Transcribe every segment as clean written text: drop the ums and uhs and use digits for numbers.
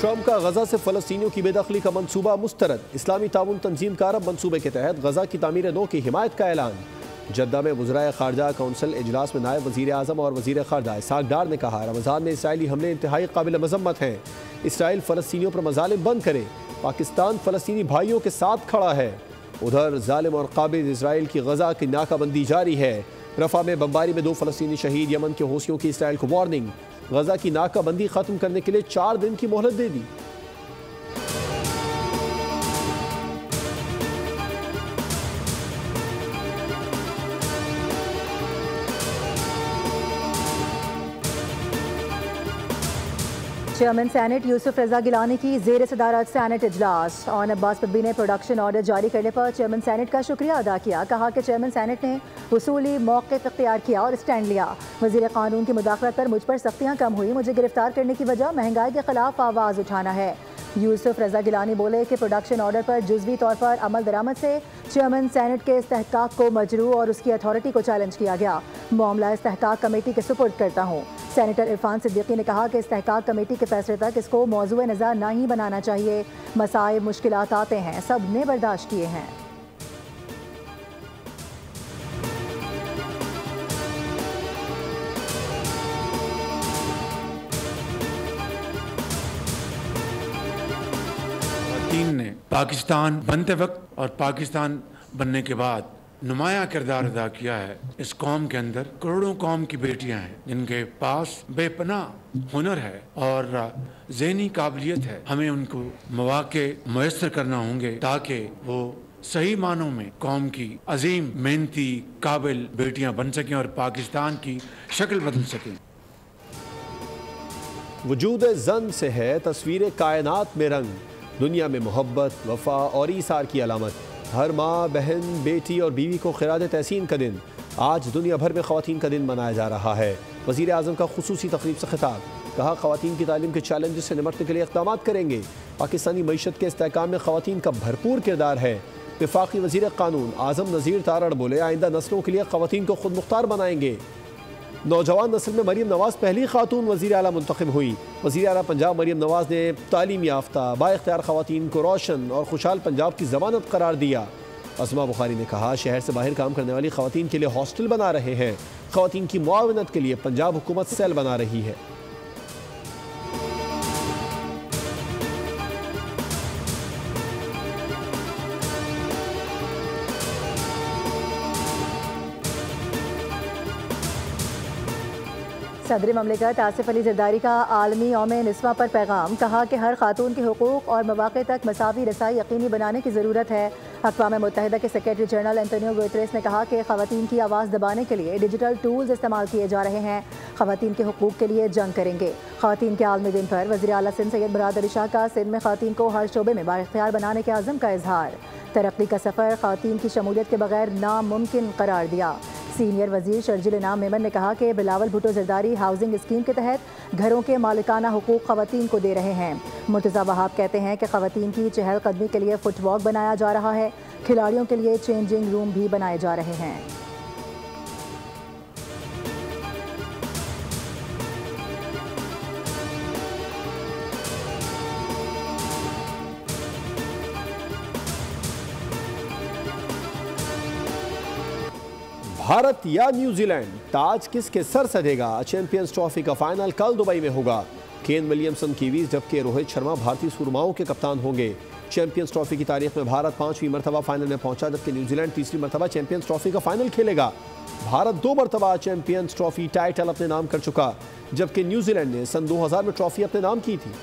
Trump का गजा से फलस्तीनियों की बेदखली का मंसूबा मुस्तरद। इस्लामी ताउन तंजीम का अरब मंसूबे के तहत गजा की तामीर नो की हिमायत का ऐलान। जद्दा में वज़राए खारजा कौंसिल इजलास में नायब वज़ीर आज़म और वज़ीर खारजा इसहाक डार ने कहा, रमज़ान में इसराइली हमले इंतहाई काबिल मज़म्मत हैं। इसराइल फ़लस्तीनियों पर मज़ालिम बंद करे, पाकिस्तान फ़लस्तीनी भाइयों के साथ खड़ा है। उधर जालिम और काबिल इसराइल की गजा की नाकाबंदी जारी है। रफ़ा में बमबारी में 2 फ़लस्तीनी शहीद। यमन के हौसियों की इसराइल को वार्निंग, गजा की नाकाबंदी ख़त्म करने के लिए 4 दिन की मोहलत दे दी। चेयरमैन सेनेट यूसुफ रजा गिलानी की ज़ेर सदारत सेनेट इजलास। और अब्बास पब्बी ने प्रोडक्शन ऑर्डर जारी करने पर चेयरमैन सेनेट का शुक्रिया अदा किया। कहा कि चेयरमैन सेनेट ने वसूली मौक़िफ़ इख्तियार किया और स्टैंड लिया। वज़ीर क़ानून की मुदाखलत पर मुझ पर सख्तियाँ कम हुई। मुझे गिरफ्तार करने की वजह महंगाई के खिलाफ आवाज़ उठाना है। यूसुफ रजा गिलानी बोले कि प्रोडक्शन ऑर्डर पर जुज़वी तौर पर अमल दरामद से चेयरमैन सेनेट के इस्तेहकाक को मजरू और उसकी अथॉरिटी को चैलेंज किया गया। मामला इस्तेहकाक कमेटी के सुपुर्द करता हूँ। सेनेटर इरफान सिद्दीकी ने कहा कि इस्तेहकाक कमेटी के फैसले तक इसको मौजूए नज़र नहीं बनाना चाहिए। मसाइब मुश्किलात आते हैं, सब ने बर्दाश्त किए हैं। चीन ने पाकिस्तान बनते वक्त और पाकिस्तान बनने के बाद नुमाया किरदार अदा किया है। इस कौम के अंदर करोड़ों कौम की बेटियां हैं जिनके पास बेपनाह हुनर है और ज़हनी काबिलियत है। हमें उनको मौके मुयस्सर करना होंगे ताकि वो सही मानों में कौम की अजीम मेहनती काबिल बेटियां बन सकें और पाकिस्तान की शक्ल बदल सकें। वजूद ज़न से है तस्वीर कायनात में रंग, दुनिया में मोहब्बत, वफा और ईसार की अलामत। हर माँ, बहन, बेटी और बीवी को खिराज तहसीन का दिन। आज दुनिया भर में ख़वातीन का दिन मनाया जा रहा है। वज़ीर आज़म का खुसूसी तक़रीब से खिताब। कहा, ख़वातीन की तालीम के चैलेंज से निमटने के लिए इक़दाम करेंगे। पाकिस्तानी मईशत के इस्तेहकाम में ख़वातीन का भरपूर किरदार है। वफाकी वज़ीर क़ानून आज़म नज़ीर तारड़ बोले, आइंदा नस्लों के लिए ख़वातीन को खुद मुख्तार बनाएंगे। नौजवान नस्ल में मरीम नवाज़ पहली खातून वज़ीर आला मुंतखब हुई। वज़ीर आला पंजाब मरीम नवाज़ ने तालीम याफ्ता बाइख्तियार ख़वातीन को रोशन और खुशहाल पंजाब की ज़मानत करार दिया। अस्मा बुखारी ने कहा, शहर से बाहर काम करने वाली ख़वातीन के लिए हॉस्टल बना रहे हैं। ख़वातीन की मुआवनत के लिए पंजाब हुकूमत सेल बना रही है। सदर ममलिकत आसिफ अली जरदारी का आलमी यौम निस्वा पर पैगाम। कहा कि हर खातून के हुकूक और मौक़े तक मसावी रसाई यकीनी बनाने की ज़रूरत है। अक़वाम मुत्तहिदा के सेक्रेटरी जनरल एंटोनियो गुतेरेस ने कहा कि ख़वातीन की आवाज़ दबाने के लिए डिजिटल टूल्स इस्तेमाल किए जा रहे हैं। ख़वातीन के हुकूक के लिए जंग करेंगे। ख़वातीन के आलमी दिन पर वज़ीर आला सिंध सैयद मुराद अली शाह का सिंध में ख़वातीन को हर शोबे में बाइख्तियार बनाने के अज़्म का इजहार। तरक्की का सफ़र ख़वातीन की शमूलियत के बगैर नामुमकिन करार दिया। सीनियर वज़ीर शर्जिल इनाम मेमन ने कहा कि बिलावल भुट्टो जरदारी हाउसिंग स्कीम के तहत घरों के मालिकाना हुकूक ख़वातीन को दे रहे हैं। मुर्तज़ा वहाब कहते हैं कि ख़वातीन की चहलकदमी के लिए फुटवॉक बनाया जा रहा है। खिलाड़ियों के लिए चेंजिंग रूम भी बनाए जा रहे हैं। भारत या न्यूजीलैंड, ताज किसके सर सधेगा? चैंपियंस ट्रॉफी का फाइनल कल दुबई में होगा। केन विलियमसन कीवीज जबकि रोहित शर्मा भारतीय सुरमाओं के कप्तान होंगे। चैंपियंस ट्रॉफी की तारीख में भारत 5वीं मरतबा फाइनल में पहुंचा, जबकि न्यूजीलैंड 3री मरतबा चैंपियंस ट्रॉफी का फाइनल खेलेगा। भारत 2 मरतबा चैंपियंस ट्रॉफी टाइटल अपने नाम कर चुका, जबकि न्यूजीलैंड ने सन 2000 में ट्रॉफी अपने नाम की थी।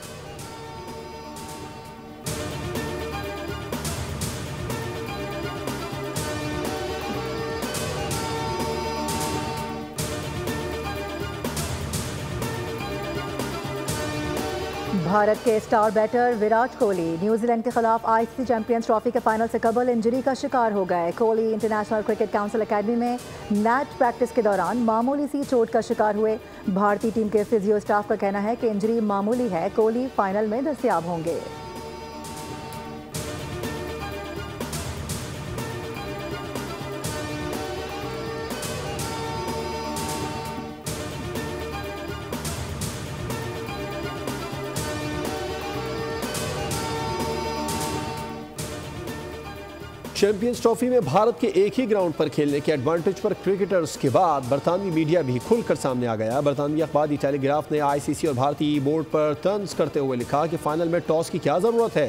भारत के star batter Virat Kohli New Zealand के खिलाफ आईसीसी चैंपियंस ट्रॉफी के फाइनल से कबल इंजरी का शिकार हो गए। Kohli international cricket council academy में नेट प्रैक्टिस के दौरान मामूली सी चोट का शिकार हुए। भारतीय टीम के फिजियो स्टाफ का कहना है कि इंजरी मामूली है। कोहली फाइनल में दस्तयाब होंगे। चैंपियंस ट्रॉफी में भारत के एक ही ग्राउंड पर खेलने के एडवांटेज पर क्रिकेटर्स के बाद बरतानवी मीडिया भी खुलकर सामने आ गया। बरतानवी अखबार दी टेलीग्राफ ने आईसीसी और भारतीय बोर्ड पर तंज करते हुए लिखा कि फाइनल में टॉस की क्या जरूरत है,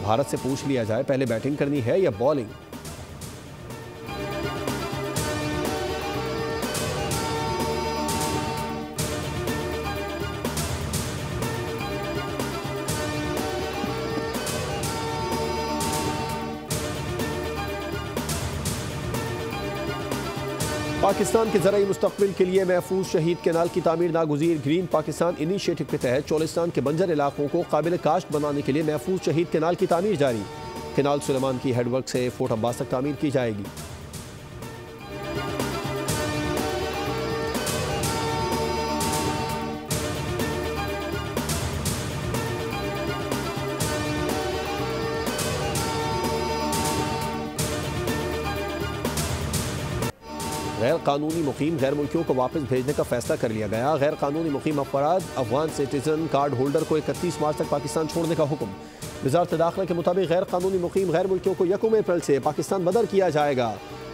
भारत से पूछ लिया जाए पहले बैटिंग करनी है या बॉलिंग। पाकिस्तान के ज़राई मुस्तक़बिल के लिए महफूज शहीद कैनाल की तामीर नागुज़ीर। ग्रीन पाकिस्तान इनिशिएटिव के तहत चोलिस्तान के बंजर इलाकों को काबिल काश्त बनाने के लिए महफूज शहीद कैनाल की तामीर जारी। कैनाल सुलेमान की हेडवर्क से फोर्ट अब्बास तक तामीर की जाएगी। गैर कानूनी मुकीम गैर मुल्कियों को वापस भेजने का फैसला कर लिया गया। गैर कानूनी मुकीम अफराद अफगान सिटीजन कार्ड होल्डर को 31 मार्च तक पाकिस्तान छोड़ने का हुक्म। वज़ारत दाखिला के मुताबिक गैर कानूनी मुकीम गैर मुल्कियों को 1 अप्रैल से पाकिस्तान बदर किया जाएगा।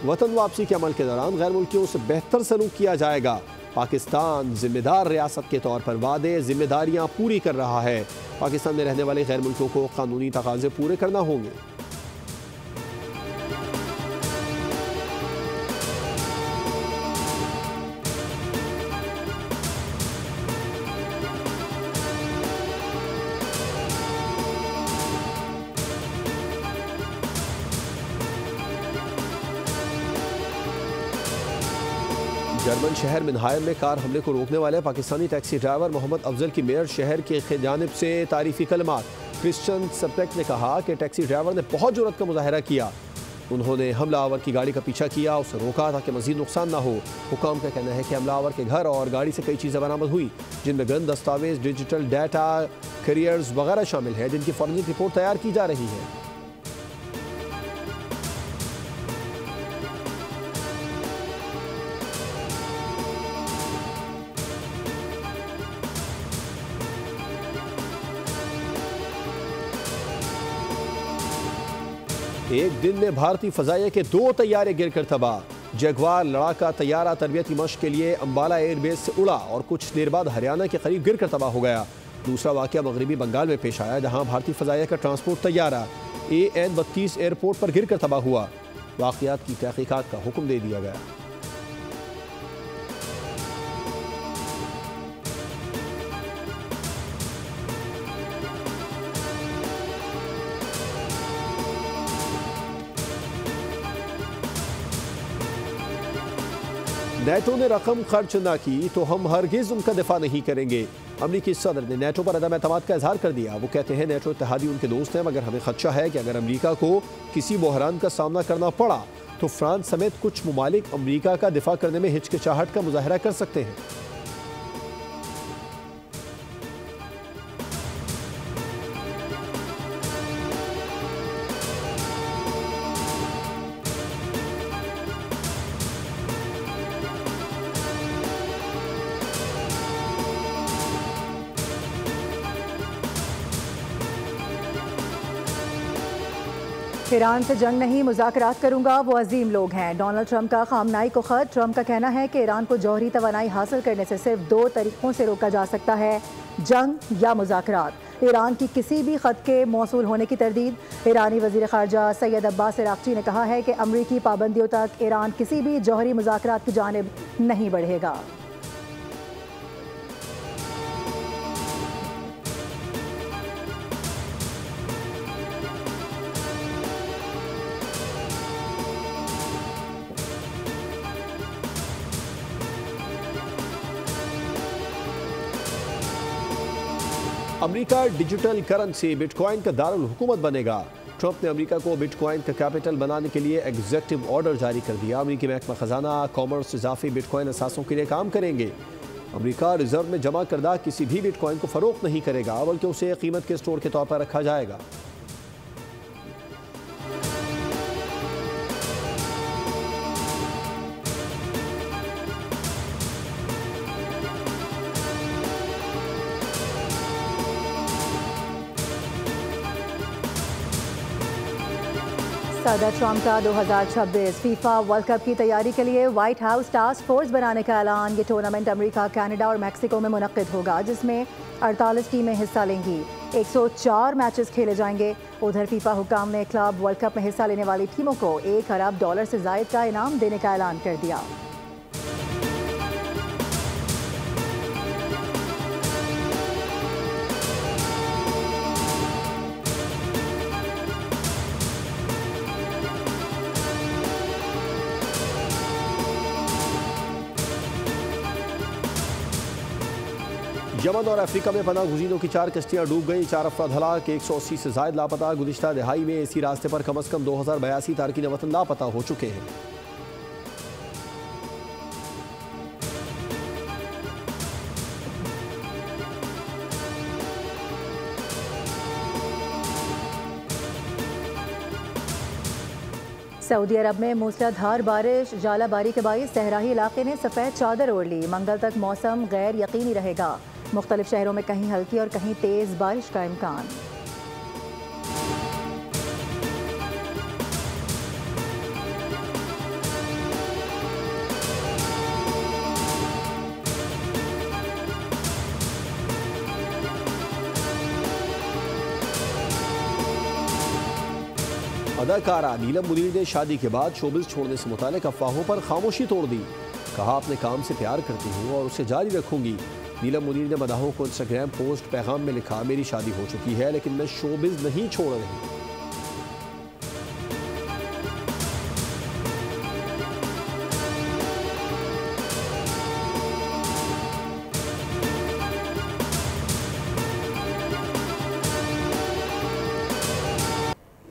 वतन वापसी के अमल के दौरान गैर मुल्कियों से बेहतर सलूक किया जाएगा। पाकिस्तान जिम्मेदार रियासत के तौर पर वादे जिम्मेदारियाँ पूरी कर रहा है। पाकिस्तान में रहने वाले गैर मुल्कियों को कानूनी तकाज़े पूरे करना होंगे। जर्मन शहर मिनहायम में कार हमले को रोकने वाले पाकिस्तानी टैक्सी ड्राइवर मोहम्मद अफजल की मेयर शहर के जानिब से तारीफी कलमात। क्रिश्चियन सब्जेक्ट ने कहा कि टैक्सी ड्राइवर ने बहुत जुर्रत का मुजाहरा किया। उन्होंने हमलावर की गाड़ी का पीछा किया, उसे रोका ताकि मजीद नुकसान ना हो। हुकाम का कहना है कि हमलावर के घर और गाड़ी से कई चीज़ें बरामद हुई, जिनमें गन, दस्तावेज, डिजिटल डाटा, करियर्स वगैरह शामिल है, जिनकी फॉरेंसिक रिपोर्ट तैयार की जा रही है। एक दिन में भारतीय फजाइया के 2 तैयारे गिरकर तबाह। जगवार लड़ाका तैयारा तरबियती मश्क के लिए अंबाला एयरबेस से उड़ा और कुछ देर बाद हरियाणा के करीब गिरकर तबाह हो गया। दूसरा वाक़या मगरबी बंगाल में पेश आया, जहां भारतीय फजाइया का ट्रांसपोर्ट तैयारा AN-32 एयरपोर्ट पर गिरकर तबाह हुआ। वाक़यात की तहकीकात का हुक्म दे दिया गया। नेटो ने रकम खर्च न की तो हम हरगिज उनका दिफा नहीं करेंगे। अमरीकी सदर ने नेटो पर अदम एतमाद का इजहार कर दिया। वो कहते हैं नेटो इत्तेहादी उनके दोस्त हैं, मगर हमें खदशा है कि अगर अमरीका को किसी बहरान का सामना करना पड़ा तो फ्रांस समेत कुछ ममालिक अमरीका का दिफा करने में हिचकिचाहट का मुजाहरा कर सकते हैं। ईरान से जंग नहीं, मुज़ाकरात करूंगा, वो अजीम लोग हैं। डोनाल्ड ट्रंप का खामनाई को खत। ट्रंप का कहना है कि ईरान को जौहरी तवानाई हासिल करने से सिर्फ 2 तरीक़ों से रोका जा सकता है, जंग या मुज़ाकरात। ईरान की किसी भी खत के मौसूल होने की तरदीद। ईरानी वज़ीर ख़ारजा सैयद अब्बास इराक़ची ने कहा है कि अमरीकी पाबंदियों तक ईरान किसी भी जौहरी मुज़ाकरात की जानिब नहीं बढ़ेगा। अमेरिका डिजिटल करेंसी बिटकॉइन का दारुल हुकूमत बनेगा। ट्रंप ने अमेरिका को बिटकॉइन का कैपिटल बनाने के लिए एग्जीक्यूटिव ऑर्डर जारी कर दिया। अमेरिकी महकमा खजाना कॉमर्स इजाफी बिटकॉइन असासों के लिए काम करेंगे। अमेरिका रिजर्व में जमा करदा किसी भी बिटकॉइन को फरोख्त नहीं करेगा, बल्कि उसे कीमत के स्टोर के तौर पर रखा जाएगा। सदर ट्रंप का 2026 फीफा वर्ल्ड कप की तैयारी के लिए व्हाइट हाउस टास्क फोर्स बनाने का ऐलान। ये टूर्नामेंट अमेरिका, कनाडा और मैक्सिको में मुनक्किद होगा, जिसमें 48 टीमें हिस्सा लेंगी। 104 मैचेस खेले जाएंगे। उधर फीफा हुकाम ने क्लब वर्ल्ड कप में हिस्सा लेने वाली टीमों को $1 अरब से जायद का इनाम देने का ऐलान कर दिया। यमन और अफ्रीका में पनाह गुज़ीरों की 4 कश्तियाँ डूब गई, 4 अफराद हलाक, 180 से ज़ायद लापता। गुज़िश्ता दिहाई में इसी रास्ते पर कम अज़ कम 2082 तारकीन वतन लापता हो चुके हैं। सऊदी अरब में मूसलाधार बारिश, जालाबारी के बाइस सहराही इलाके ने सफ़ेद चादर ओढ़ ली। मंगल तक मौसम गैर यकीनी रहेगा। मुख्तलिफ शहरों में कहीं हल्की और कहीं तेज़ बारिश का इम्कान। अदाकारा नीलम मुनीर ने शादी के बाद शोबिज़ छोड़ने से मुताल्लिक़ अफवाहों पर खामोशी तोड़ दी। कहा, अपने काम से प्यार करती हूँ और उसे जारी रखूंगी। नीलम मुनीर ने मदाहों को इंस्टाग्राम पोस्ट पैगाम में लिखा, मेरी शादी हो चुकी है लेकिन मैं शोबिज़ नहीं छोड़ रही।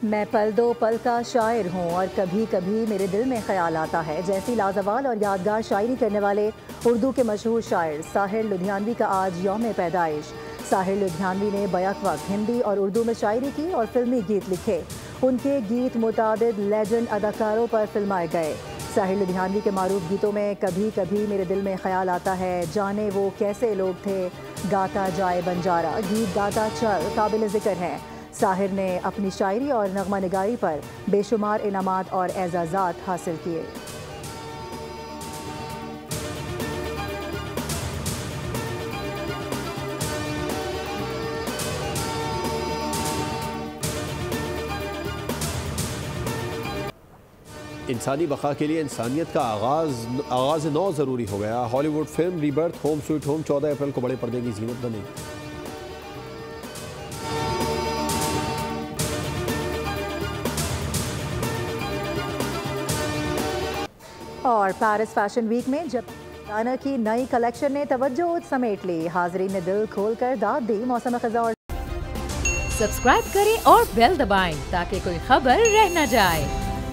मैं पल दो पल का शायर हूँ और कभी कभी मेरे दिल में ख्याल आता है, जैसी लाजवाल और यादगार शायरी करने वाले उर्दू के मशहूर शायर साहिर लुधियानवी का आज यौम पैदाइश। साहिर लुधियानवी ने बैक वक्त हिंदी और उर्दू में शायरी की और फिल्मी गीत लिखे। उनके गीत मुतादिद लेजेंड अदाकारों पर फिल्माए गए। साहिर लुधियानवी के मारूफ गीतों में कभी कभी मेरे दिल में ख्याल आता है, जाने वो कैसे लोग थे, गाता जाए बंजारा, गीत गाता चल काबिल ज़िक्र हैं। साहिर ने अपनी शायरी और नगमा निगारी पर बेशुमार इनामात और एजाज़ात हासिल किए। इंसानी बका के लिए इंसानियत का आगाज़ नौ ज़रूरी हो गया। Hollywood film rebirth home sweet home 14 अप्रैल को बड़े पर्दे की ज़ीनत बनेगी। और पेरिस फैशन वीक में जब गाना की नई कलेक्शन ने तवज्जो समेट ली, हाज़रीन ने दिल खोलकर दाद दी। मौसम ख़ज़ा और सब्सक्राइब करें और बेल दबाएं ताकि कोई खबर रह न जाए।